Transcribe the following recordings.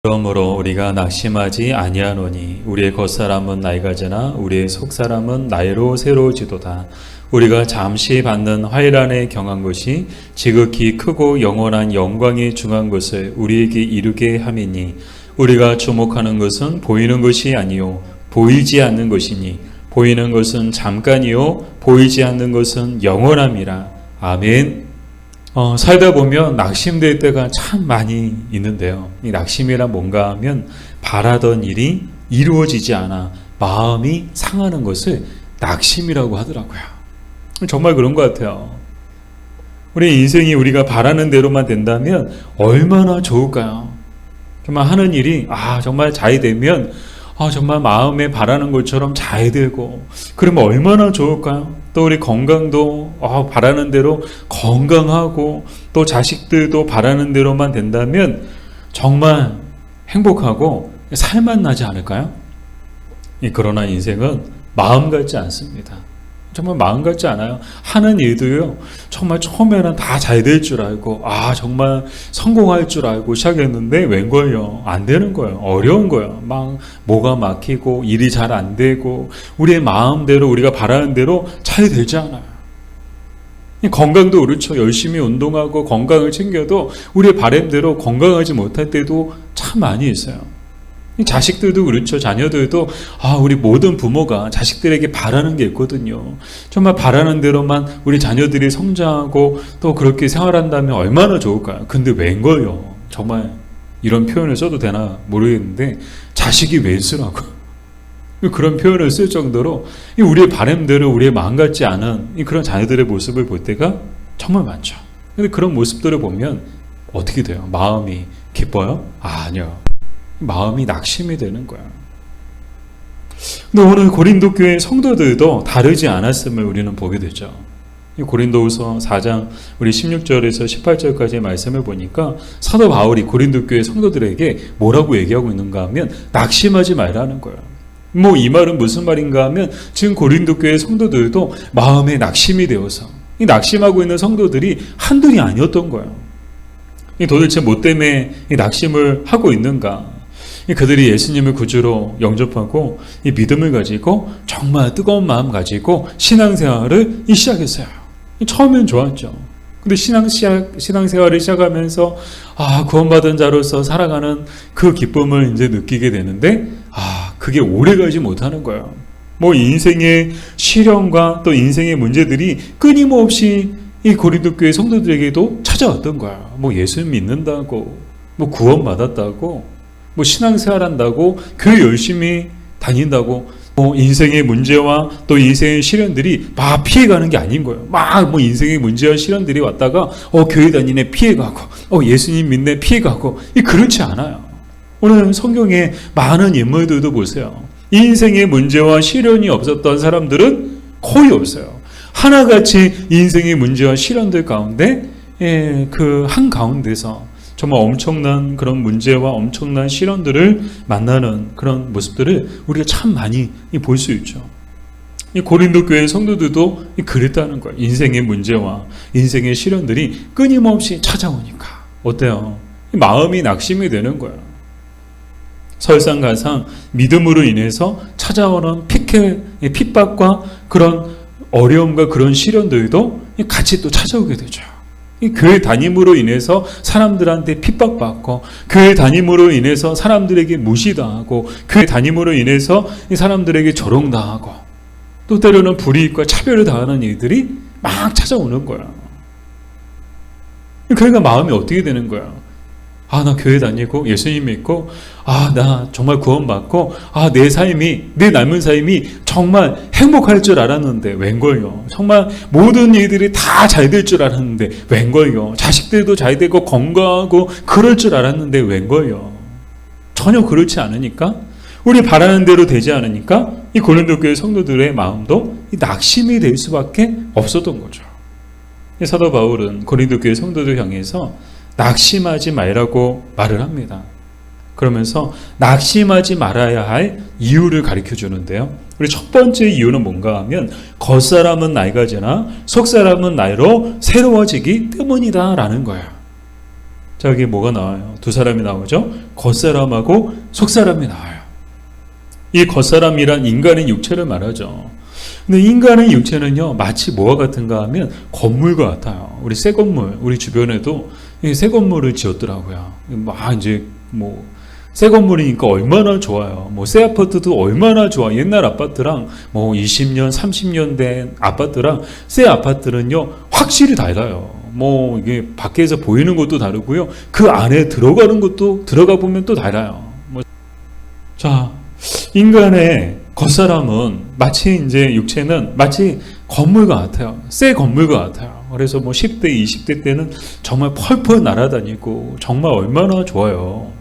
그러므로 우리가 낙심하지 아니하노니 우리의 겉사람은 나이가 지나 우리의 속사람은 나이로 새로워지도다. 우리가 잠시 받는 환란에 경한 것이 지극히 크고 영원한 영광에 중한 것을 우리에게 이루게 함이니 우리가 주목하는 것은 보이는 것이 아니요 보이지 않는 것이니 보이는 것은 잠깐이요 보이지 않는 것은 영원함이라. 아멘. 살다 보면 낙심될 때가 참 많이 있는데요. 이 낙심이란 뭔가 하면 바라던 일이 이루어지지 않아 마음이 상하는 것을 낙심이라고 하더라고요. 정말 그런 것 같아요. 우리 인생이 우리가 바라는 대로만 된다면 얼마나 좋을까요? 정말 하는 일이 정말 잘 되면 정말 마음에 바라는 것처럼 잘 되고 그러면 얼마나 좋을까요? 또 우리 건강도 바라는 대로 건강하고 또 자식들도 바라는 대로만 된다면 정말 행복하고 살맛나지 않을까요? 그러나 인생은 마음 같지 않습니다. 정말 마음 같지 않아요. 하는 일도요, 정말 처음에는 다 잘 될 줄 알고, 정말 성공할 줄 알고 시작했는데, 웬걸요? 안 되는 거예요. 어려운 거예요. 막, 뭐가 막히고, 일이 잘 안 되고, 우리의 마음대로, 우리가 바라는 대로 잘 되지 않아요. 건강도 그렇죠. 열심히 운동하고 건강을 챙겨도, 우리의 바람대로 건강하지 못할 때도 참 많이 있어요. 자식들도 그렇죠. 자녀들도 우리 모든 부모가 자식들에게 바라는 게 있거든요. 정말 바라는 대로만 우리 자녀들이 성장하고 또 그렇게 생활한다면 얼마나 좋을까요? 근데 웬걸요? 정말 이런 표현을 써도 되나 모르겠는데 자식이 웬수라고 그런 표현을 쓸 정도로 우리의 바람대로 우리의 마음 같지 않은 그런 자녀들의 모습을 볼 때가 정말 많죠. 근데 그런 모습들을 보면 어떻게 돼요? 마음이 기뻐요? 아니요. 마음이 낙심이 되는 거야. 근데 오늘 고린도 교회 성도들도 다르지 않았음을 우리는 보게 되죠. 이 고린도후서 4장 우리 16절에서 18절까지의 말씀을 보니까 사도 바울이 고린도 교회 성도들에게 뭐라고 얘기하고 있는가 하면 낙심하지 말라는 거예요. 이 말은 무슨 말인가 하면 지금 고린도 교회 성도들도 마음에 낙심이 되어서 이 낙심하고 있는 성도들이 한둘이 아니었던 거예요. 도대체 뭐 때문에 이 낙심을 하고 있는가? 그들이 예수님을 구주로 영접하고 이 믿음을 가지고 정말 뜨거운 마음 가지고 신앙생활을 시작했어요. 처음엔 좋았죠. 근데 신앙생활을 시작하면서 구원받은 자로서 살아가는 그 기쁨을 이제 느끼게 되는데 그게 오래가지 못하는 거예요. 인생의 시련과 또 인생의 문제들이 끊임없이 이 고린도 교회 성도들에게도 찾아왔던 거야. 예수 믿는다고, 구원받았다고, 신앙생활 한다고, 교회 열심히 다닌다고, 인생의 문제와 또 인생의 시련들이 막 피해가는 게 아닌 거예요. 인생의 문제와 시련들이 왔다가, 교회 다니네 피해가고, 예수님 믿네 피해가고, 그렇지 않아요. 오늘 성경에 많은 인물들도 보세요. 인생의 문제와 시련이 없었던 사람들은 거의 없어요. 하나같이 인생의 문제와 시련들 가운데 그 한가운데서 정말 엄청난 그런 문제와 엄청난 시련들을 만나는 그런 모습들을 우리가 참 많이 볼 수 있죠. 이 고린도 교회 성도들도 그랬다는 거예요. 인생의 문제와 인생의 시련들이 끊임없이 찾아오니까 어때요? 마음이 낙심이 되는 거예요. 설상가상 믿음으로 인해서 찾아오는 핍박과 그런 어려움과 그런 시련들도 같이 또 찾아오게 되죠. 교회 다님으로 인해서 사람들한테 핍박받고, 교회 다님으로 인해서 사람들에게 무시당하고, 교회 다님으로 인해서 사람들에게 조롱당하고, 또 때로는 불이익과 차별을 당하는 일들이 막 찾아오는 거야. 그러니까 마음이 어떻게 되는 거야? 나 교회 다니고 예수님 믿고 나 정말 구원받고 내 삶이, 내 남은 삶이 정말 행복할 줄 알았는데 웬걸요? 정말 모든 일들이 다 잘 될 줄 알았는데 웬걸요? 자식들도 잘 되고 건강하고 그럴 줄 알았는데 웬걸요? 전혀 그렇지 않으니까, 우리 바라는 대로 되지 않으니까 이 고린도 교회 성도들의 마음도 낙심이 될 수밖에 없었던 거죠. 사도 바울은 고린도 교회 성도들 향해서 낙심하지 말라고 말을 합니다. 그러면서 낙심하지 말아야 할 이유를 가르쳐 주는데요. 우리 첫 번째 이유는 뭔가 하면 겉사람은 나이가 지나 속사람은 나이로 새로워지기 때문이다 라는 거예요. 자, 여기 뭐가 나와요? 두 사람이 나오죠? 겉사람하고 속사람이 나와요. 이 겉사람이란 인간의 육체를 말하죠. 근데 인간의 육체는요, 마치 뭐와 같은가 하면 건물과 같아요. 우리 새 건물, 우리 주변에도 새 건물을 지었더라고요. 새 건물이니까 얼마나 좋아요. 새 아파트도 얼마나 좋아. 옛날 아파트랑 20년, 30년 된 아파트랑 새 아파트는요, 확실히 달라요. 이게 밖에서 보이는 것도 다르고요. 그 안에 들어가는 것도 들어가 보면 또 달라요. 자, 인간의 겉사람은 마치 육체는 마치 건물과 같아요. 새 건물과 같아요. 그래서 10대, 20대 때는 정말 펄펄 날아다니고 정말 얼마나 좋아요.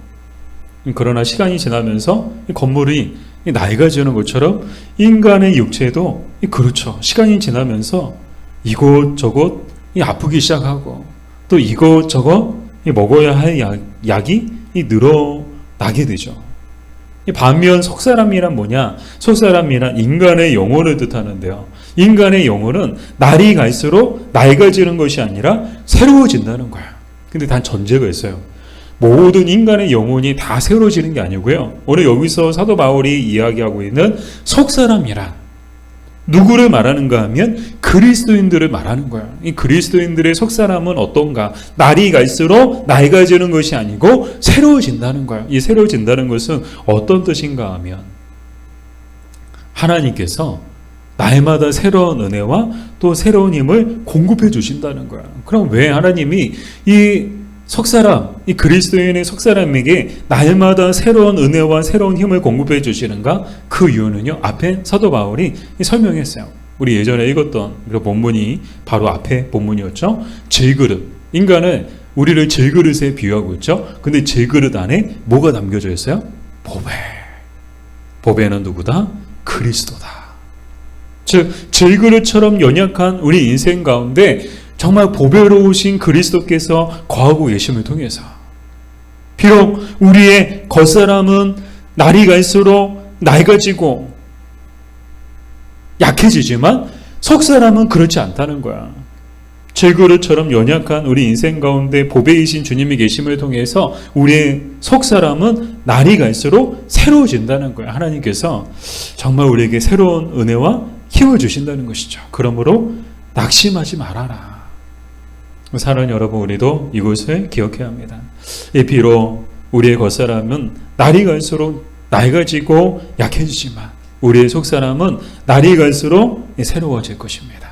그러나 시간이 지나면서 이 건물이 낡아지는 것처럼 인간의 육체도 그렇죠. 시간이 지나면서 이곳저곳 아프기 시작하고 또 이것저것 먹어야 할 약이 늘어나게 되죠. 반면 속사람이란 뭐냐? 속사람이란 인간의 영혼을 뜻하는데요. 인간의 영혼은 날이 갈수록 낡아지는 것이 아니라 새로워진다는 거예요. 근데 단 전제가 있어요. 모든 인간의 영혼이 다 새로워지는 게 아니고요. 오늘 여기서 사도 바울이 이야기하고 있는 속사람이란 누구를 말하는가 하면 그리스도인들을 말하는 거예요. 이 그리스도인들의 속사람은 어떤가? 날이 갈수록 낡아지는 것이 아니고 새로워진다는 거예요. 이 새로워진다는 것은 어떤 뜻인가 하면 하나님께서 날마다 새로운 은혜와 또 새로운 힘을 공급해 주신다는 거예요. 그럼 왜 하나님이 이 그리스도인의 속사람에게 날마다 새로운 은혜와 새로운 힘을 공급해 주시는가? 그 이유는요, 앞에 사도 바울이 설명했어요. 우리 예전에 읽었던 그 본문이 바로 앞에 본문이었죠. 질그릇. 인간은 우리를 질그릇에 비유하고 있죠. 근데 질그릇 안에 뭐가 담겨져 있어요? 보배. 보배는 누구다? 그리스도다. 즉, 질그릇처럼 연약한 우리 인생 가운데 정말 보배로우신 그리스도께서 거하고 계심을 통해서 비록 우리의 겉사람은 날이 갈수록 낡아지고 약해지지만 속사람은 그렇지 않다는 거야. 질그릇처럼 연약한 우리 인생 가운데 보배이신 주님이 계심을 통해서 우리의 속사람은 날이 갈수록 새로워진다는 거야. 하나님께서 정말 우리에게 새로운 은혜와 힘을 주신다는 것이죠. 그러므로 낙심하지 말아라. 사랑하는 여러분, 우리도 이것을 기억해야 합니다. 비록 우리의 겉사람은 날이 갈수록 낡아지고 약해지지만 우리의 속사람은 날이 갈수록 새로워질 것입니다.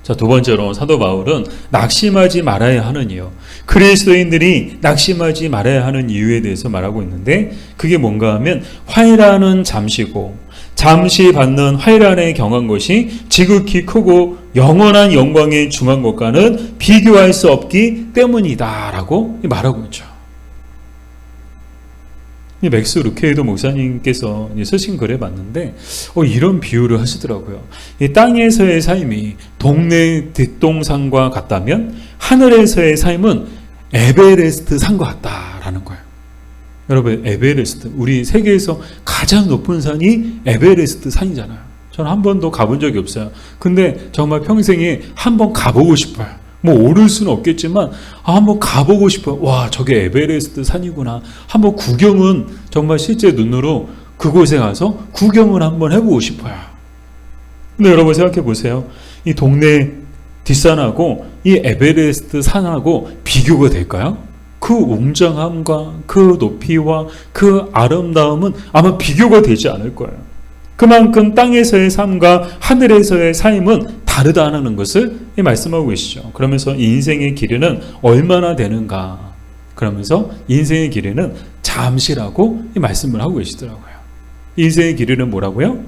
자, 두 번째로 사도 바울은 낙심하지 말아야 하는 이유, 그리스도인들이 낙심하지 말아야 하는 이유에 대해서 말하고 있는데 그게 뭔가 하면 환란은 잠시고 잠시 받는 환란에 경한 것이 지극히 크고 영원한 영광에 중한 것과는 비교할 수 없기 때문이다 라고 말하고 있죠. 맥스 루케이도 목사님께서 쓰신 글에 봤는데 이런 비유를 하시더라고요. 이 땅에서의 삶이 동네 뒷동산과 같다면 하늘에서의 삶은 에베레스트 산과 같다라는 거예요. 여러분, 에베레스트, 우리 세계에서 가장 높은 산이 에베레스트 산이잖아요. 저는 한 번도 가본 적이 없어요. 근데 정말 평생에 한 번 가보고 싶어요. 오를 수는 없겠지만 한번 가보고 싶어요. 와, 저게 에베레스트 산이구나. 한번 구경은 정말 실제 눈으로 그곳에 가서 구경을 한번 해보고 싶어요. 근데 여러분 생각해 보세요. 이 동네 뒷산하고 이 에베레스트 산하고 비교가 될까요? 그 웅장함과 그 높이와 그 아름다움은 아마 비교가 되지 않을 거예요. 그만큼 땅에서의 삶과 하늘에서의 삶은 다르다는 것을 말씀하고 계시죠. 그러면서 인생의 길이는 얼마나 되는가? 그러면서 인생의 길이는 잠시라고 말씀을 하고 계시더라고요. 인생의 길이는 뭐라고요?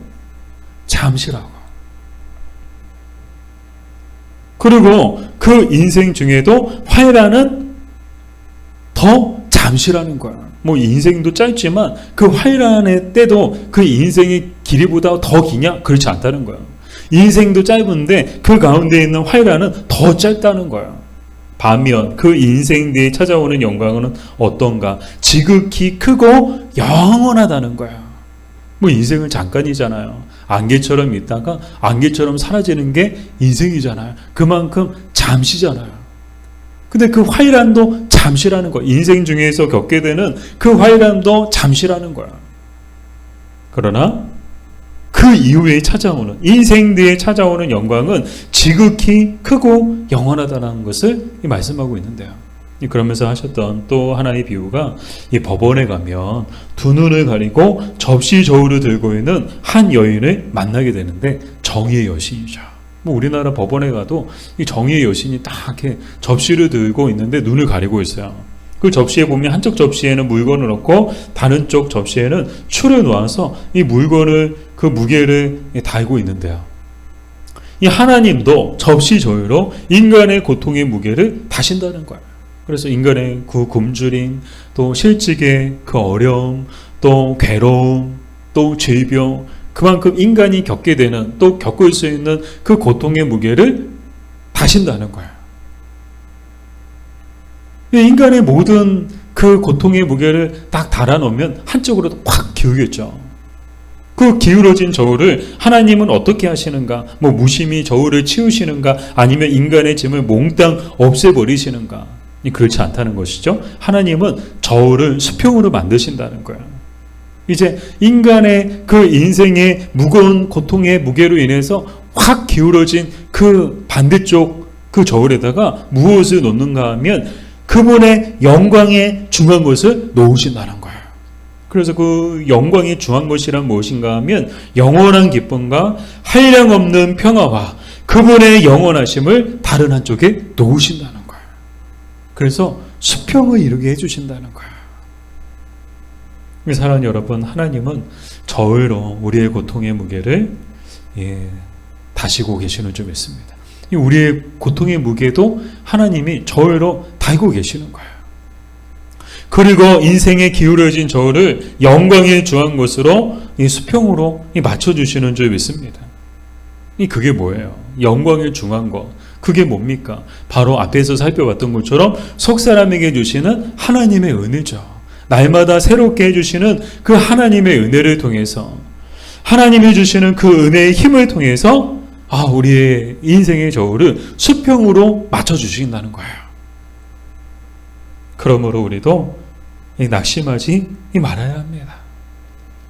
잠시라고. 그리고 그 인생 중에도 환란은 더 잠시라는 거야. 인생도 짧지만 그 환란의 때도 그 인생의 길이보다 더 기냐? 그렇지 않다는 거야. 인생도 짧은데 그 가운데 있는 환란은 더 짧다는 거야. 반면 그 인생 뒤에 찾아오는 영광은 어떤가? 지극히 크고 영원하다는 거야. 인생은 잠깐이잖아요. 안개처럼 있다가 안개처럼 사라지는 게 인생이잖아요. 그만큼 잠시잖아요. 근데 그 환란도 잠시라는 거야. 인생 중에서 겪게 되는 그 환란도 잠시라는 거야. 그러나 그 이후에 찾아오는, 인생 뒤에 찾아오는 영광은 지극히 크고 영원하다는 것을 말씀하고 있는데요. 그러면서 하셨던 또 하나의 비유가, 이 법원에 가면 두 눈을 가리고 접시 저울을 들고 있는 한 여인을 만나게 되는데, 정의의 여신이죠. 뭐 우리나라 법원에 가도 이 정의의 여신이 딱 이렇게 접시를 들고 있는데 눈을 가리고 있어요. 그 접시에 보면 한쪽 접시에는 물건을 넣고 다른 쪽 접시에는 추를 놓아서 이 물건을, 그 무게를 달고 있는데요. 이 하나님도 접시 저울로 인간의 고통의 무게를 다신다는 거예요. 그래서 인간의 그 굶주림, 또 실직의 그 어려움, 또 괴로움, 또 질병, 그만큼 인간이 겪게 되는, 또 겪을 수 있는 그 고통의 무게를 다신다는 거예요. 인간의 모든 그 고통의 무게를 딱 달아놓으면 한쪽으로 확 기울겠죠. 그 기울어진 저울을 하나님은 어떻게 하시는가? 뭐 무심히 저울을 치우시는가? 아니면 인간의 짐을 몽땅 없애버리시는가? 그렇지 않다는 것이죠. 하나님은 저울을 수평으로 만드신다는 거예요. 이제 인간의 그 인생의 무거운 고통의 무게로 인해서 확 기울어진 그 반대쪽 그 저울에다가 무엇을 놓는가 하면 그분의 영광에 중한 것을 놓으신다는 거예요. 그래서 그 영광에 중한 것이란 무엇인가 하면 영원한 기쁨과 한량없는 평화와 그분의 영원하심을 다른 한쪽에 놓으신다는 거예요. 그래서 수평을 이루게 해주신다는 거예요. 사랑하는 여러분, 하나님은 저울로 우리의 고통의 무게를 다시고 계시는 줄 믿습니다. 우리의 고통의 무게도 하나님이 저울로 달고 계시는 거예요. 그리고 인생에 기울어진 저울을 영광에 중한 것으로 이 수평으로 맞춰주시는 줄 믿습니다. 그게 뭐예요? 영광에 중한 것. 그게 뭡니까? 바로 앞에서 살펴봤던 것처럼 속사람에게 주시는 하나님의 은혜죠. 날마다 새롭게 해주시는 그 하나님의 은혜를 통해서, 하나님이 주시는 그 은혜의 힘을 통해서 우리의 인생의 저울을 수평으로 맞춰주신다는 거예요. 그러므로 우리도 낙심하지 말아야 합니다.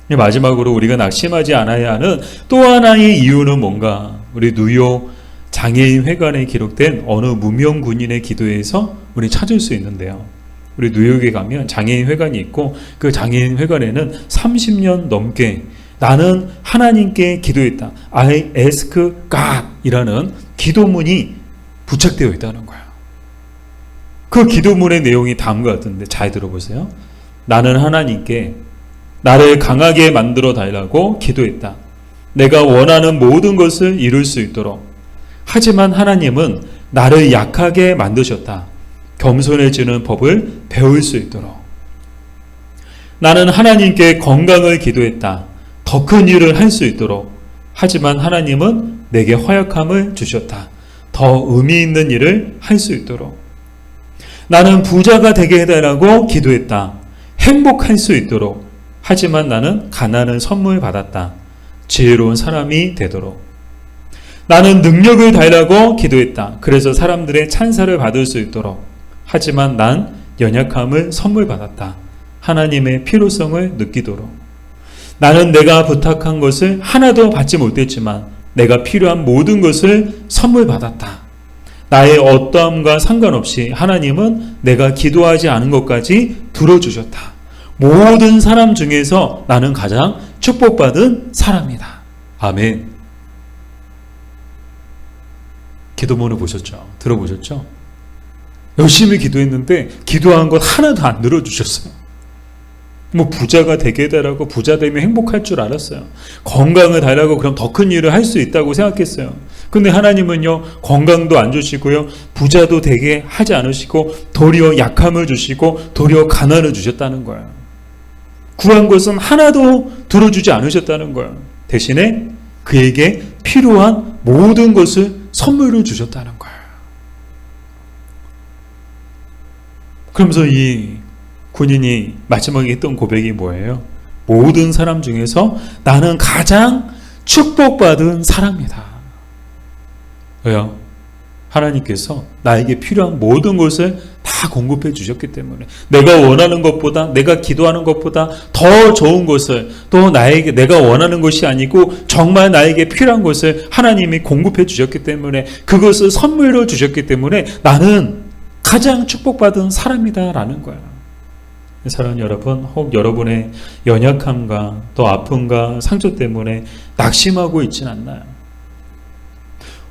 마지막으로 우리가 낙심하지 않아야 하는 또 하나의 이유는 뭔가? 우리 뉴욕 장애인 회관에 기록된 어느 무명 군인의 기도에서 우리 찾을 수 있는데요. 우리 뉴욕에 가면 장애인 회관이 있고, 그 장애인 회관에는 30년 넘게 나는 하나님께 기도했다, I ask God 이라는 기도문이 부착되어 있다는 거예요. 그 기도문의 내용이 다음과 같은데 잘 들어보세요. 나는 하나님께 나를 강하게 만들어 달라고 기도했다. 내가 원하는 모든 것을 이룰 수 있도록. 하지만 하나님은 나를 약하게 만드셨다. 겸손해지는 법을 배울 수 있도록. 나는 하나님께 건강을 기도했다. 더 큰 일을 할 수 있도록. 하지만 하나님은 내게 허약함을 주셨다. 더 의미 있는 일을 할 수 있도록. 나는 부자가 되게 해달라고 기도했다. 행복할 수 있도록. 하지만 나는 가난을 선물 받았다. 지혜로운 사람이 되도록. 나는 능력을 달라고 기도했다. 그래서 사람들의 찬사를 받을 수 있도록. 하지만 난 연약함을 선물 받았다. 하나님의 필요성을 느끼도록. 나는 내가 부탁한 것을 하나도 받지 못했지만 내가 필요한 모든 것을 선물 받았다. 나의 어떠함과 상관없이 하나님은 내가 기도하지 않은 것까지 들어주셨다. 모든 사람 중에서 나는 가장 축복받은 사람이다. 아멘. 기도문을 보셨죠? 들어보셨죠? 열심히 기도했는데 기도한 것 하나도 안 들어주셨어요. 뭐 부자가 되게 해달라고, 부자 되면 행복할 줄 알았어요. 건강을 달라고, 그럼 더 큰 일을 할 수 있다고 생각했어요. 근데 하나님은요, 건강도 안 주시고요, 부자도 되게 하지 않으시고 도리어 약함을 주시고 도리어 가난을 주셨다는 거예요. 구한 것은 하나도 들어주지 않으셨다는 거예요. 대신에 그에게 필요한 모든 것을 선물을 주셨다는 거예요. 그러면서 이 군인이 마지막에 했던 고백이 뭐예요? 모든 사람 중에서 나는 가장 축복받은 사람이다. 왜요? 하나님께서 나에게 필요한 모든 것을 다 공급해 주셨기 때문에 내가 원하는 것보다, 내가 기도하는 것보다 더 좋은 것을, 또 나에게 내가 원하는 것이 아니고 정말 나에게 필요한 것을 하나님이 공급해 주셨기 때문에, 그것을 선물로 주셨기 때문에 나는 가장 축복받은 사람이다라는 거야. 사랑하는 여러분, 혹 여러분의 연약함과 또 아픔과 상처 때문에 낙심하고 있진 않나요?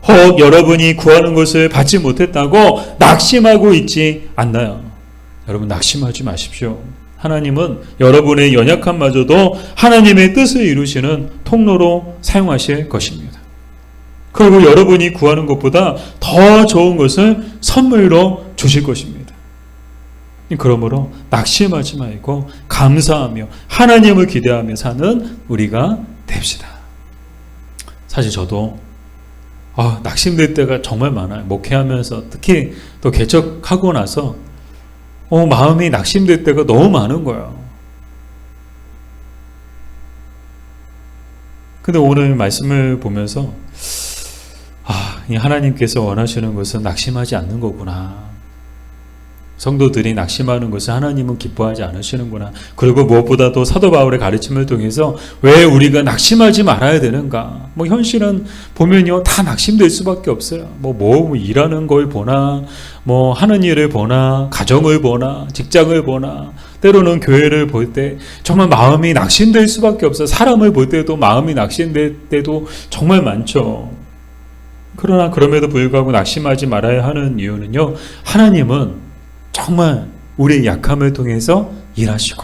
혹 여러분이 구하는 것을 받지 못했다고 낙심하고 있지 않나요? 여러분, 낙심하지 마십시오. 하나님은 여러분의 연약함마저도 하나님의 뜻을 이루시는 통로로 사용하실 것입니다. 그리고 여러분이 구하는 것보다 더 좋은 것을 선물로 주실 것입니다. 그러므로 낙심하지 말고 감사하며 하나님을 기대하며 사는 우리가 됩시다. 사실 저도 낙심될 때가 정말 많아요. 목회하면서 특히 또 개척하고 나서 마음이 낙심될 때가 너무 많은 거예요. 근데 오늘 말씀을 보면서 이 하나님께서 원하시는 것은 낙심하지 않는 거구나. 성도들이 낙심하는 것을 하나님은 기뻐하지 않으시는구나. 그리고 무엇보다도 사도 바울의 가르침을 통해서 왜 우리가 낙심하지 말아야 되는가. 현실은 보면요, 다 낙심될 수밖에 없어요. 일하는 걸 보나, 하는 일을 보나, 가정을 보나, 직장을 보나, 때로는 교회를 볼 때 정말 마음이 낙심될 수밖에 없어요. 사람을 볼 때도 마음이 낙심될 때도 정말 많죠. 그러나 그럼에도 불구하고 낙심하지 말아야 하는 이유는요, 하나님은 정말 우리의 약함을 통해서 일하시고,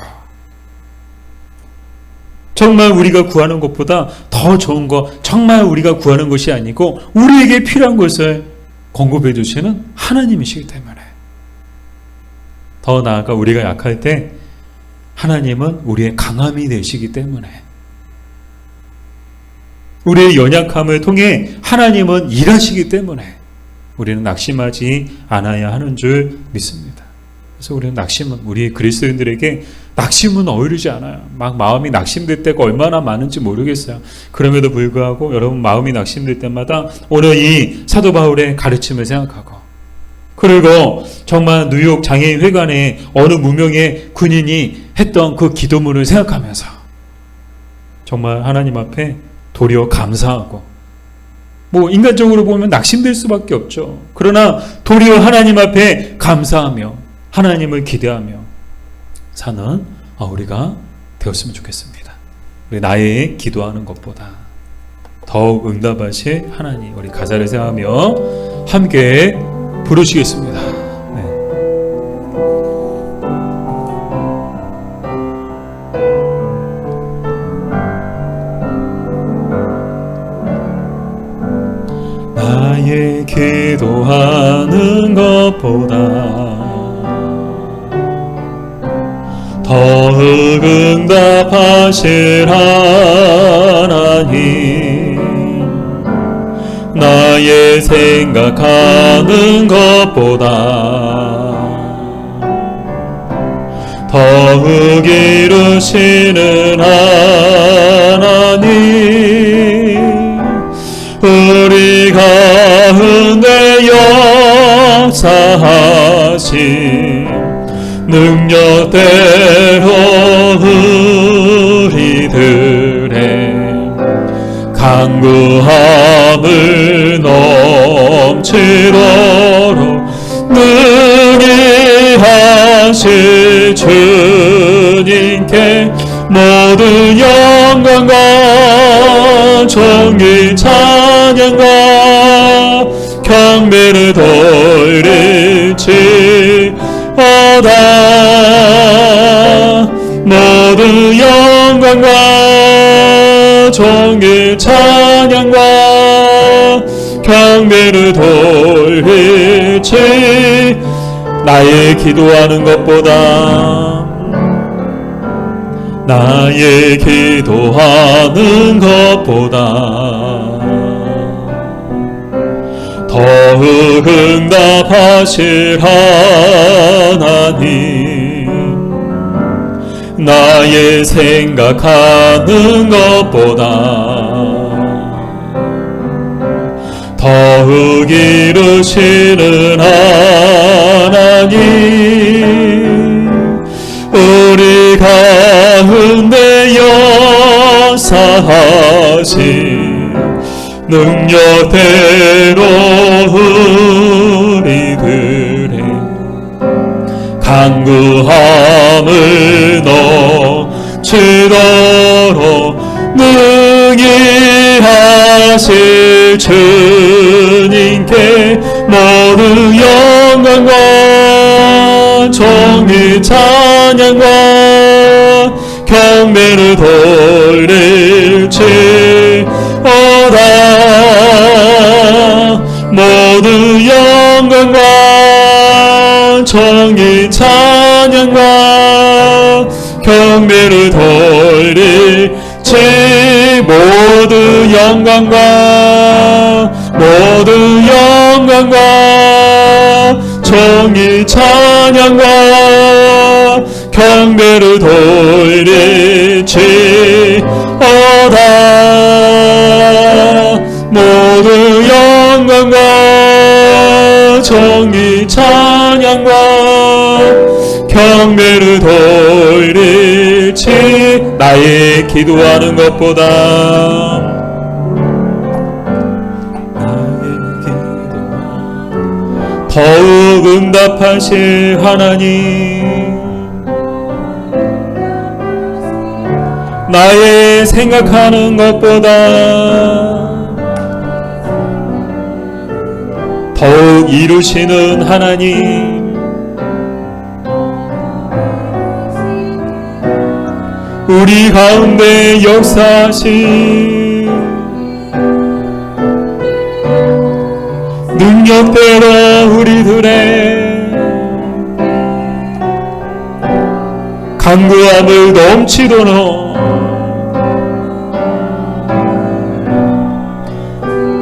정말 우리가 구하는 것보다 더 좋은 것, 정말 우리가 구하는 것이 아니고 우리에게 필요한 것을 공급해 주시는 하나님이시기 때문에, 더 나아가 우리가 약할 때 하나님은 우리의 강함이 되시기 때문에, 우리의 연약함을 통해 하나님은 일하시기 때문에 우리는 낙심하지 않아야 하는 줄 믿습니다. 그래서 우리는 우리 그리스도인들에게 낙심은 어울리지 않아요. 마음이 낙심될 때가 얼마나 많은지 모르겠어요. 그럼에도 불구하고 여러분, 마음이 낙심될 때마다 오늘 이 사도 바울의 가르침을 생각하고, 그리고 정말 뉴욕 장애인 회관에 어느 무명의 군인이 했던 그 기도문을 생각하면서 정말 하나님 앞에 도리어 감사하고, 인간적으로 보면 낙심될 수밖에 없죠. 그러나 도리어 하나님 앞에 감사하며 하나님을 기대하며 사는 우리가 되었으면 좋겠습니다. 우리 나의 기도하는 것보다 더욱 응답하실 하나님, 우리 가사를 생각하며 함께 부르시겠습니다. 나의 기도하는 것보다 더욱 응답하실 하나님, 나의 생각하는 것보다 더욱 이루시는 하나님, 우리 가운데 역사하신 능력대로 우리들의 간구함을 넘치도록 능히 하실 주님께 모든 영광과 존귀 찬양과 경배를 돌릴지어다. 모든 영광과 존귀 찬양과 경배를 돌릴지, 나의 기도하는 것보다 나의 기도하는 것보다 더욱 응답하실 하나님, 나의 생각하는 것보다 더욱 이루시는 하나님, 우리 가운데 역사하신 능력대로 우리들의 간구함을 넘치도록 능히 하실 주님께 모든 영광과 존귀 찬양과 경배를 돌릴지어다. 모든 영광과 존귀 찬양과 경배를 돌릴지. 모든 영광과 모든 영광과 존귀 찬양과 경배를 돌릴지어다. 모든 영광과 존귀 찬양과 경배를 돌릴지. 나의 기도하는 것보다 더욱 응답하실 하나님, 나의 생각하는 것보다 더욱 이루시는 하나님, 우리 가운데 역사하신 능력대로 우리들의 간구함을 넘치도록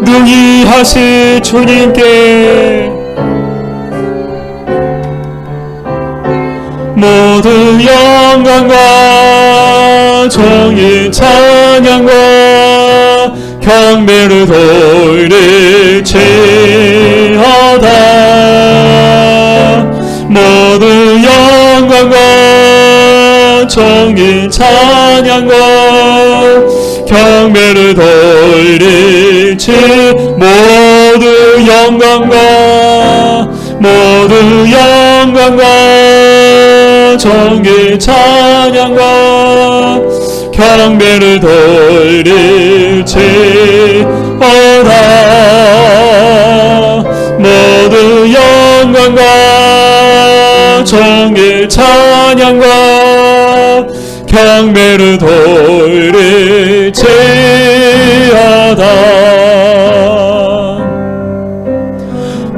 능히 하실 주님께 모든 영광과 존귀 찬양과 경배를 돌릴지어다. 모든 영광과 존귀 찬양과 경배를 돌릴지. 모든 영광과 모든 영광과 존귀 찬양과 경배를 돌릴지어다. 모든 영광과 존귀 찬양과 경배를 돌릴지어다.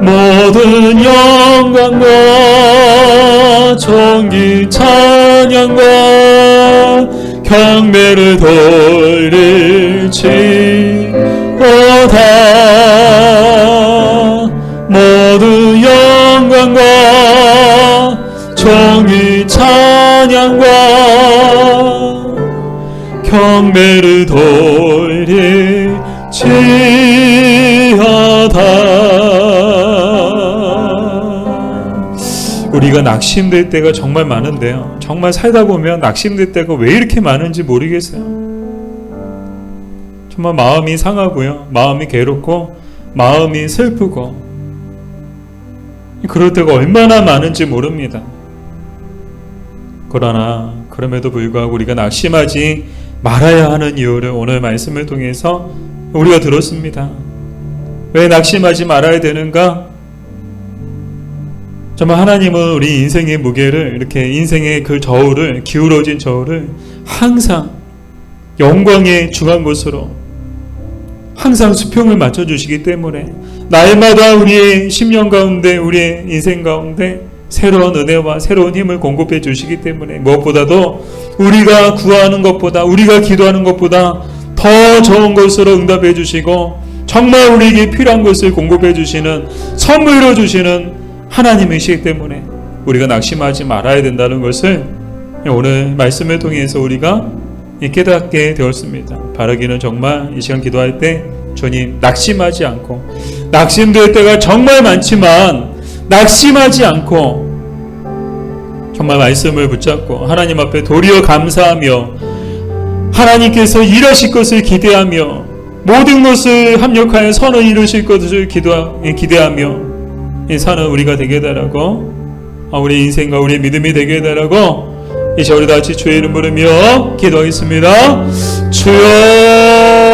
모든 영광과 존귀 찬양과 경배를 돌릴지어다. 모든 영광과 존귀 찬양과 경배를 돌릴지어다. 우리가 낙심될 때가 정말 많은데요, 정말 살다 보면 낙심될 때가 왜 이렇게 많은지 모르겠어요. 정말 마음이 상하고요, 마음이 괴롭고 마음이 슬프고 그럴 때가 얼마나 많은지 모릅니다. 그러나 그럼에도 불구하고 우리가 낙심하지 말아야 하는 이유를 오늘 말씀을 통해서 우리가 들었습니다. 왜 낙심하지 말아야 되는가? 정말 하나님은 우리 인생의 무게를, 이렇게 인생의 그 저울을, 기울어진 저울을 항상 영광의 중한 곳으로 항상 수평을 맞춰주시기 때문에 날마다 우리의 심령 가운데, 우리의 인생 가운데 새로운 은혜와 새로운 힘을 공급해 주시기 때문에 무엇보다도 우리가 구하는 것보다, 우리가 기도하는 것보다 더 좋은 것으로 응답해 주시고 정말 우리에게 필요한 것을 공급해 주시는, 선물로 주시는 하나님이시기 때문에 우리가 낙심하지 말아야 된다는 것을 오늘 말씀을 통해서 우리가 깨닫게 되었습니다. 바라기는 정말 이 시간 기도할 때 주님, 낙심하지 않고, 낙심될 때가 정말 많지만 낙심하지 않고 정말 말씀을 붙잡고 하나님 앞에 도리어 감사하며 하나님께서 일하실 것을 기대하며 모든 것을 합력하여 선을 이루실 것을 기대하며 사는 우리가 되게 해달라고, 우리 인생과 우리의 믿음이 되게 해달라고 이제 우리 다 같이 주의 이름 부르며 기도하겠습니다. 주여